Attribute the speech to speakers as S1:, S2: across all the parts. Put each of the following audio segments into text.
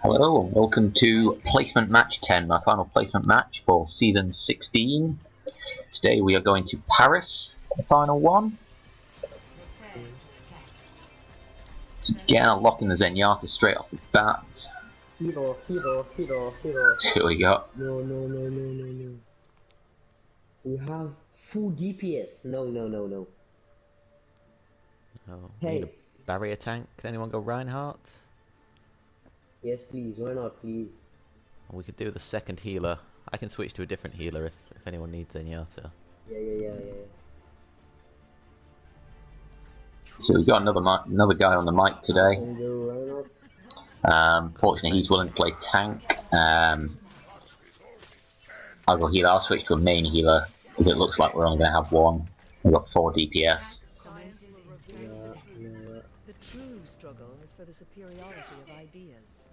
S1: Hello and welcome to Placement Match 10, my final placement match for Season 16. Today we are going to Paris, the final one. So again, I'm locking the Zenyatta straight off the bat.
S2: Hero.
S1: Here we go.
S2: No. We have full DPS. No.
S3: Oh,
S2: Hey.
S3: need a barrier tank. Can anyone go Reinhardt?
S2: Yes, please. Why not, please?
S3: Or we could do the second healer. I can switch to a different healer if anyone needs Zenyatta.
S2: Yeah.
S1: So we've got another guy on the mic today.
S2: Can go Reinhardt.
S1: Fortunately, he's willing to play tank. I'll go healer. I'll switch to a main healer because it looks like we're only going to have one. We've got 4 DPS.
S2: Yeah.
S4: The true struggle is for the superiority of ideas.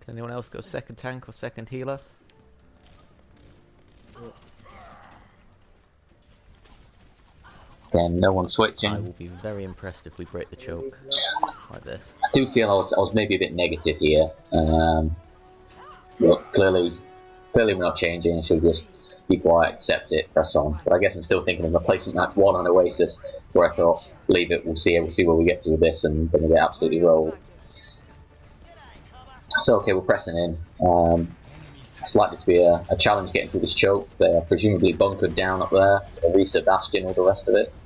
S3: Can anyone else go second tank or second healer?
S1: Then no one
S3: I
S1: switching.
S3: will be very impressed if we break the choke like this.
S1: I do feel I was maybe a bit negative here. Look, clearly we're not changing. Should just be quiet, accept it, press on. But I guess I'm still thinking of a placement match 1 on Oasis, where I thought, leave it, we'll see where we get to with this, and then we get absolutely rolled. So okay, we're pressing in. It's likely to be a challenge getting through this choke. They are presumably bunkered down up there. Orisa, Bastion, all the rest of it.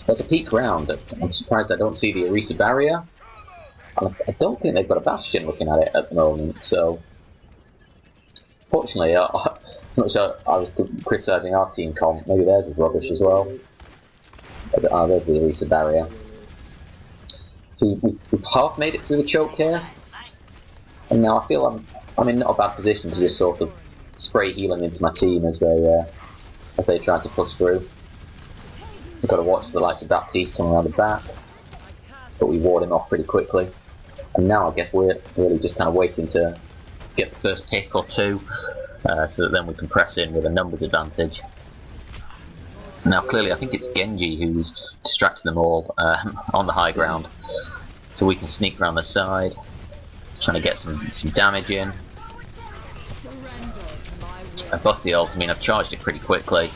S1: There's a peak round. I'm surprised I don't see the Orisa barrier. I don't think they've got a Bastion looking at it at the moment, so... Fortunately, I'm not sure I was criticising our team comp. Maybe theirs is rubbish as well. There's the Orisa barrier. So we've half made it through the choke here. And now I feel I'm in not a bad position to just sort of spray healing into my team as they try to push through. We've got to watch the likes of Baptiste coming around the back, but we ward him off pretty quickly. And now I guess we're really just kind of waiting to get the first pick or two, so that then we can press in with a numbers advantage. Now clearly I think it's Genji who's distracted them all on the high ground, so we can sneak around the side, trying to get some damage in. I bust the ult. I mean, I've charged it pretty quickly.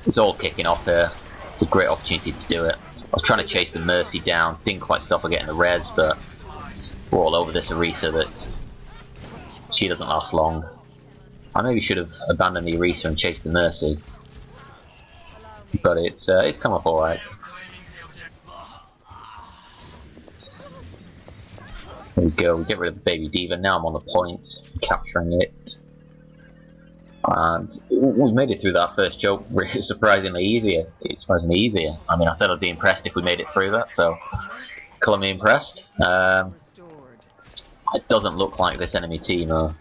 S1: It's all kicking off here. It's a great opportunity to do it. I was trying to chase the Mercy down, didn't quite stop her getting the res, but we're all over this Orisa that she doesn't last long. I maybe should have abandoned the Orisa and chased the Mercy, but it's come up alright. There we go, we get rid of the baby diva. Now I'm on the point, capturing it. And we've made it through that first choke surprisingly easier. It's surprisingly easier. I mean, I said I'd be impressed if we made it through that, so call me impressed. It doesn't look like this enemy team are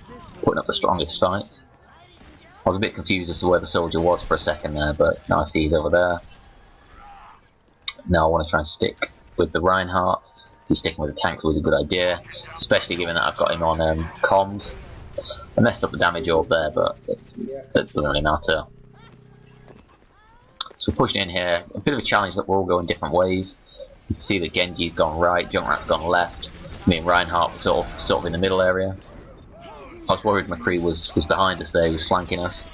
S1: putting up the strongest fight. I was a bit confused as to where the soldier was for a second there, but now I see he's over there. Now I want to try and stick with the Reinhardt. He's sticking with the tanks was a good idea, especially given that I've got him on comms. I messed up the damage orb there, but that doesn't really matter. So we're pushing in here. A bit of a challenge that we're all going different ways. You can see that Genji's gone right, Junkrat's gone left. Me and Reinhardt were sort of in the middle area. I was worried McCree was behind us there, he was flanking us.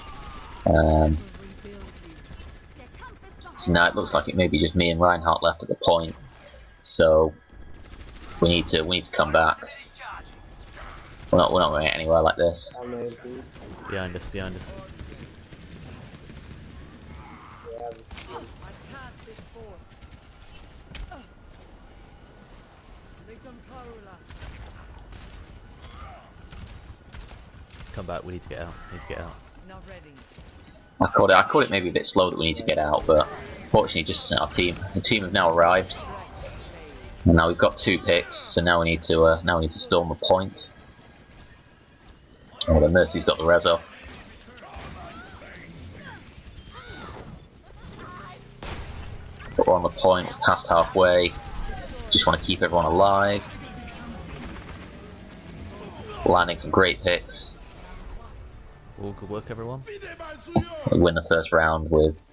S1: So now it looks like it may be just me and Reinhardt left at the point. So we need to come back. We're not going anywhere like this.
S3: Behind us. Come back, we need to get out.
S1: I called it maybe a bit slow that we need to get out, but fortunately just the team have now arrived. And now we've got 2 picks, so now we need to storm the point. Oh, the Mercy's got the res off. But we're on the point, we're past halfway. Just want to keep everyone alive. Landing some great picks.
S3: All good work, everyone.
S1: We win the first round with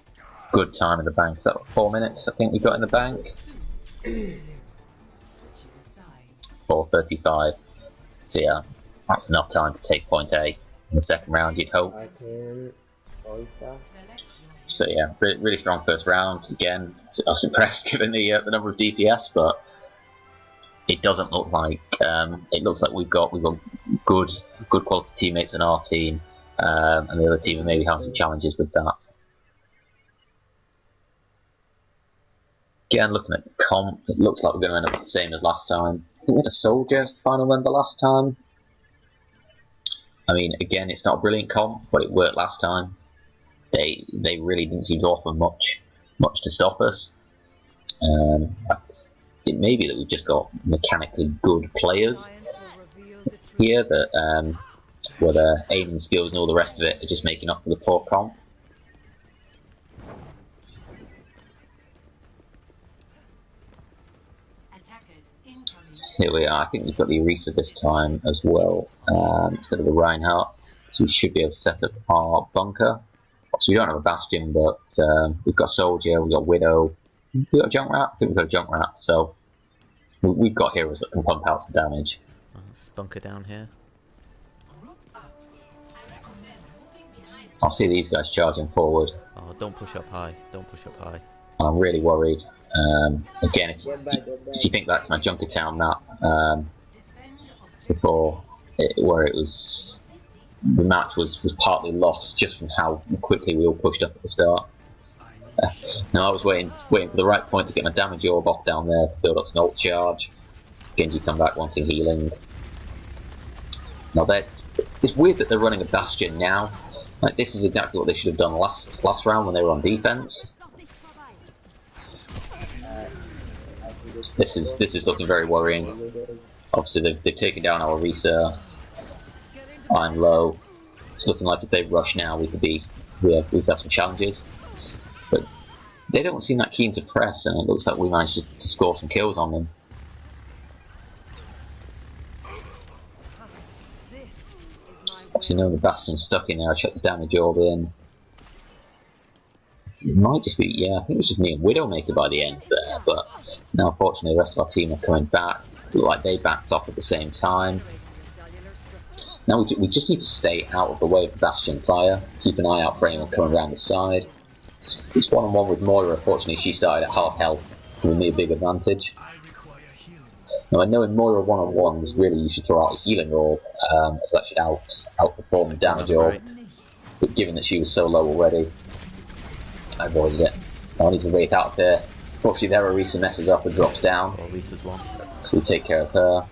S1: good time in the bank. Is that 4 minutes I think we got in the bank? 34-35. So yeah, that's enough time to take point A in the second round, you'd hope.
S2: I can also.
S1: So yeah, really strong first round. Again, I was impressed given the number of DPS, but it doesn't look like it looks like we've got good quality teammates in our team, and the other team are maybe having some challenges with that. Again, looking at the comp, it looks like we're going to end up the same as last time. I think we had a soldier as the final member last time. I mean, again, it's not a brilliant comp, but it worked last time. They really didn't seem to offer much to stop us. It may be that we've just got mechanically good players here that where their aiming skills and all the rest of it are just making up for the poor comp. Here we are. I think we've got the Orisa this time as well, instead of the Reinhardt. So we should be able to set up our bunker. So we don't have a Bastion, but we've got Soldier, we've got Widow, we've got a Junkrat. I think we've got a Junkrat, so we've got heroes that can pump out some damage.
S3: Bunker down here.
S1: I see these guys charging forward.
S3: Oh, don't push up high. Don't push up high.
S1: I'm really worried. Again, if you think back to my Junkertown map before, where it was, the match was partly lost just from how quickly we all pushed up at the start. Now I was waiting for the right point to get my damage orb off down there to build up some ult charge. Genji come back wanting healing. Now it's weird that they're running a Bastion now. Like, this is exactly what they should have done last round when they were on defense. This is looking very worrying. Obviously they've taken down our Orisa. I'm low. It's looking like if they rush now we've got some challenges. But they don't seem that keen to press, and it looks like we managed to score some kills on them. Obviously knowing the Bastion's stuck in there, I shut the damage orb in. It might just be, yeah, I think it was just me and Widowmaker by the end there, but now unfortunately the rest of our team are coming back. Look like they backed off at the same time. Now we just need to stay out of the way of the Bastion fire, keep an eye out for anyone coming around the side. It's one-on-one with Moira. Unfortunately she started at half health, giving me a big advantage. Now I know in Moira one-on-ones really you should throw out a healing orb, as that should outperform the damage orb, but given that she was so low already, I avoided it. I need to wait out there. Fortunately there Orisa messes up and drops down, so we take care of her.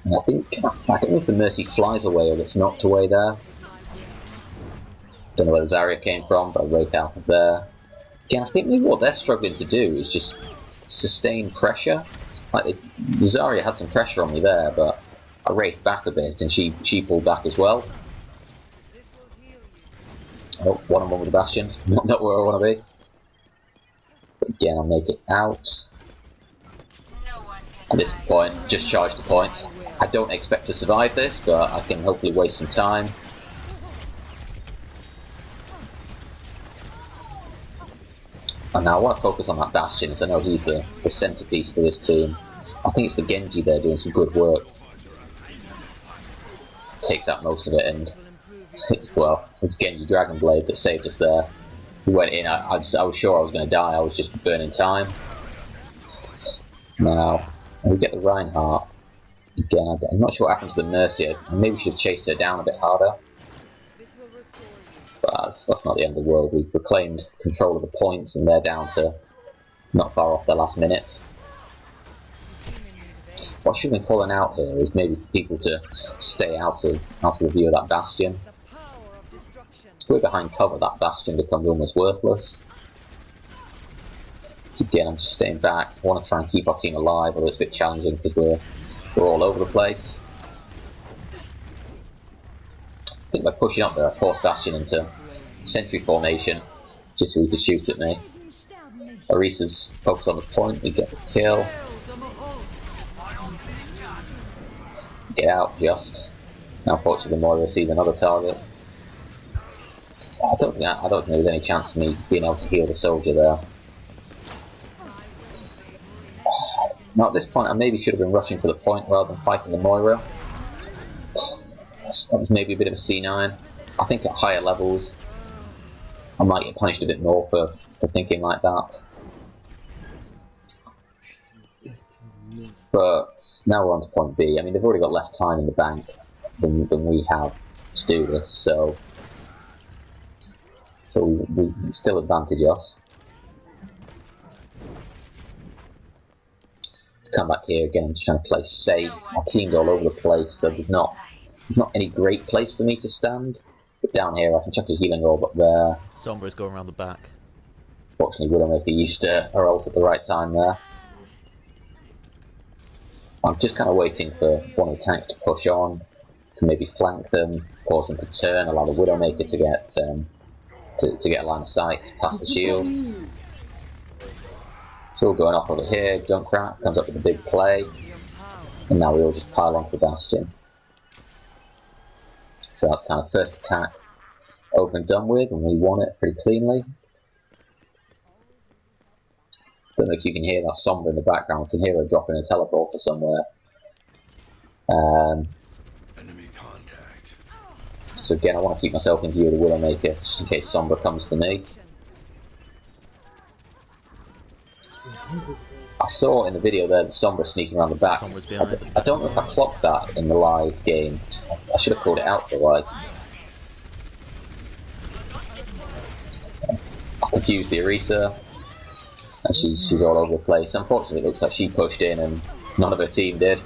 S1: And I don't know if the Mercy flies away or gets knocked away there. Don't know where the Zarya came from, but I raked out of there. Again, I think maybe what they're struggling to do is just sustain pressure. Like the Zarya had some pressure on me there, but I raked back a bit and she pulled back as well. Oh, one-on-one with the Bastion. Not where I want to be. But again, I'll make it out. And this is the point. Just charge the point. I don't expect to survive this, but I can hopefully waste some time. And now I want to focus on that Bastion, as I know he's the centerpiece to this team. I think it's the Genji there doing some good work. Takes out most of it, and well, it's Genji Dragon Blade that saved us there. We went in, I was sure I was going to die, I was just burning time. Now, we get the Reinhardt. Again, I'm not sure what happened to the Mercy. I maybe should have chased her down a bit harder. But that's not the end of the world. We've reclaimed control of the points and they're down to not far off their last minute. What I should have been calling out here is maybe for people to stay out of the view of that Bastion. If we're behind cover, that Bastion becomes almost worthless. So again, I'm just staying back. I want to try and keep our team alive, although it's a bit challenging because we're all over the place. I think by pushing up there, I forced Bastion into sentry formation, just so he could shoot at me. Orisa's focused on the point, we get the kill. Get out, just. Now unfortunately the Moira sees another target. I don't think there's any chance of me being able to heal the soldier there. Now at this point, I maybe should have been rushing for the point rather than fighting the Moira. That was maybe a bit of a C9. I think at higher levels, I might get punished a bit more for thinking like that. But now we're on to point B. I mean, they've already got less time in the bank than we have to do this, so we still advantage us. Come back here again, I'm just trying to play safe. My team's all over the place, so there's not any great place for me to stand. But down here I can chuck a healing orb up there.
S3: Sombra's going around the back.
S1: Fortunately Widowmaker used her ult at the right time there. I'm just kind of waiting for one of the tanks to push on. Can maybe flank them, cause them to turn, allow the Widowmaker to get to get a line of sight, to pass the shield. It's all going off over here. Junkrat comes up with a big play, and now we all just pile onto the Bastion. So that's kind of first attack over and done with, and we won it pretty cleanly. Don't know if you can hear that Sombra in the background. We can hear her dropping a teleporter somewhere.
S5: Enemy contact.
S1: So again, I want to keep myself in view of the Widowmaker, just in case Sombra comes for me. I saw in the video there the Sombra sneaking around the back. I don't know if I clocked that in the live game. I should have called it out otherwise. I confused the Orisa, and she's all over the place. Unfortunately, it looks like she pushed in and none of her team did.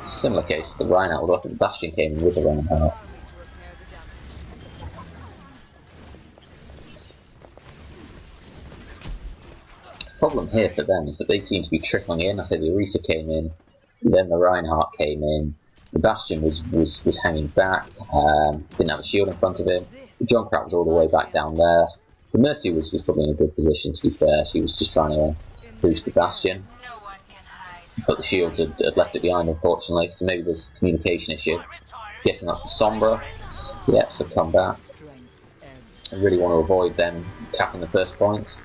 S1: Similar case with the Reinhardt, although I think Bastion came in with the Reinhardt. The problem here for them is that they seem to be trickling in. I say the Orisa came in, then the Reinhardt came in, the Bastion was hanging back, didn't have a shield in front of him, the Junkrat was all the way back down there. The Mercy was probably in a good position, to be fair. She was just trying to boost the Bastion, but the shields had left it behind, unfortunately, so maybe there's a communication issue. Guessing that's the Sombra. Yep, so come back. I really want to avoid them capping the first point.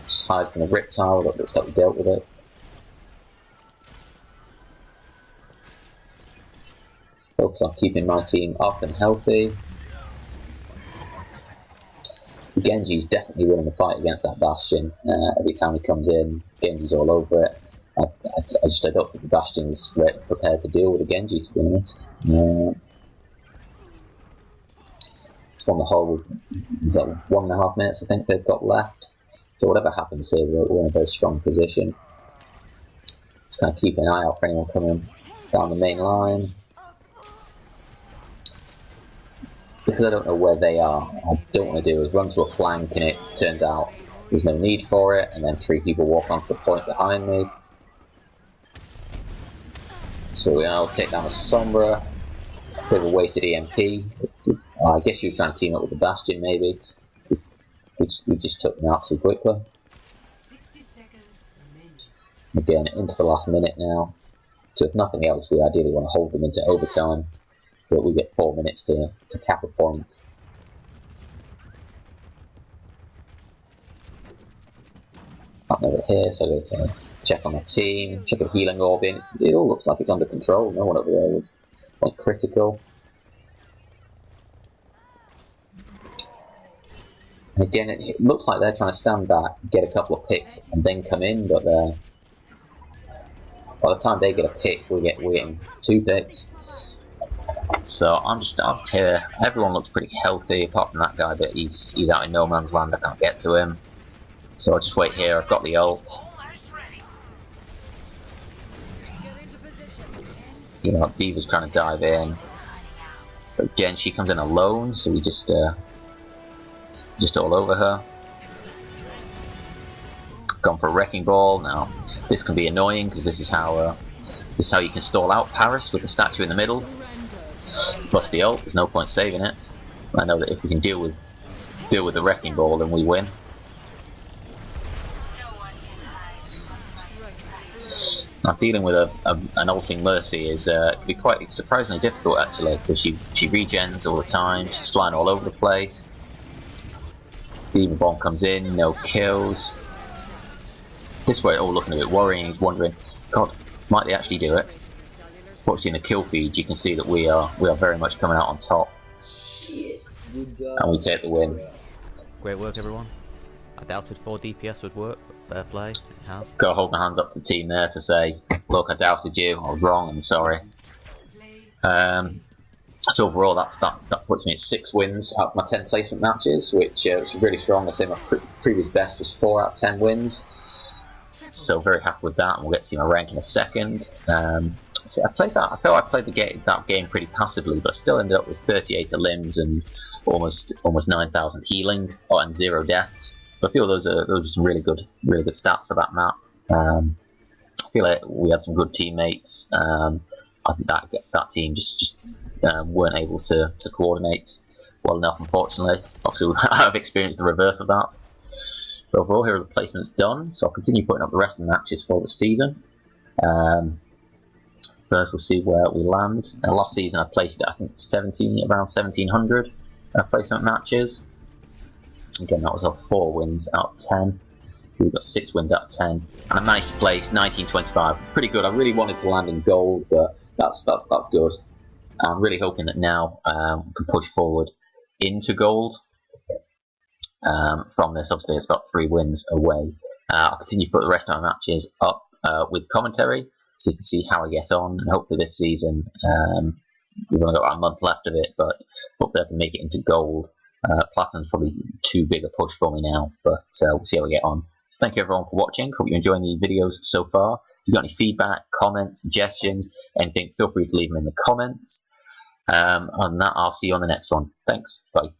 S1: Just hide from the Rip Tower. That looks like we dealt with it. Focus on keeping my team up and healthy. Genji's definitely winning the fight against that Bastion. Every time he comes in, Genji's all over it. I don't think the Bastion's prepared to deal with a Genji, to be honest. It's won the whole, is that 1.5 minutes I think they've got left. So whatever happens here, we're in a very strong position. Just kind of keep an eye out for anyone coming down the main line. Because I don't know where they are, I don't want to do is run to a flank and it turns out there's no need for it, and then 3 people walk onto the point behind me. So I'll take down the Sombra. Bit of a wasted EMP. I guess she was trying to team up with the Bastion, maybe. We just took them out too quickly.
S4: 60 seconds remaining.
S1: Again, into the last minute now. So if nothing else, we ideally want to hold them into overtime, so that we get 4 minutes to cap a point. Up over here, so I go to check on my team, check a healing orb in. It all looks like it's under control. No one over there is like critical. And again, it looks like they're trying to stand back, get a couple of picks, and then come in. But by the time they get a pick, we're getting 2 picks. So I'm just up here. Everyone looks pretty healthy, apart from that guy, but he's out in no man's land. I can't get to him. So I'll just wait here. I've got the ult. You know, D.Va's trying to dive in. But again, she comes in alone, so we just all over her. Gone for a wrecking ball. Now, this can be annoying because this is how you can stall out Paris with the statue in the middle. Plus the ult. There's no point saving it. I know that if we can deal with the wrecking ball, then we win. Now, dealing with an ulting Mercy is can be quite surprisingly difficult actually, because she regens all the time. She's flying all over the place. The Demon Bomb comes in, no kills. This way, all looking a bit worrying, wondering, God, might they actually do it? Watching the kill feed, you can see that we are very much coming out on top,
S2: Yes, good job.
S1: and we take the win.
S3: Great work, everyone. I doubted 4 DPS would work, but fair play, it has.
S1: Got to hold my hands up to the team there to say, look, I doubted you, I was wrong, I'm sorry. So overall, that puts me at 6 wins out of my 10 placement matches, which is really strong. I say my previous best was 4 out of 10 wins. So very happy with that, and we'll get to see my rank in a second. So I felt I played that game pretty passively, but I still ended up with 38 limbs and almost 9,000 healing and 0 deaths. So I feel those are some really good stats for that map. I feel like we had some good teammates. I think that team just weren't able to coordinate well enough, unfortunately. Obviously, I've experienced the reverse of that. But overall, here are the placements done, so I'll continue putting up the rest of the matches for the season. First, we'll see where we land. Last season, I placed it, I think, around 1,700 placement matches. Again, that was our 4 wins out of 10. We've got 6 wins out of 10, and I managed to place 1925. It's pretty good. I really wanted to land in gold, but that's good. I'm really hoping that now we can push forward into gold. From this, obviously, it's about 3 wins away. I'll continue to put the rest of my matches up with commentary, so you can see how I get on. And hopefully, this season we've only got about a month left of it, but hopefully, I can make it into gold. Platinum's probably too big a push for me now, but we'll see how we get on. So thank you everyone for watching. Hope you're enjoying the videos so far. If you've got any feedback, comments, suggestions, anything, feel free to leave them in the comments. Other than that, I'll see you on the next one. Thanks. Bye.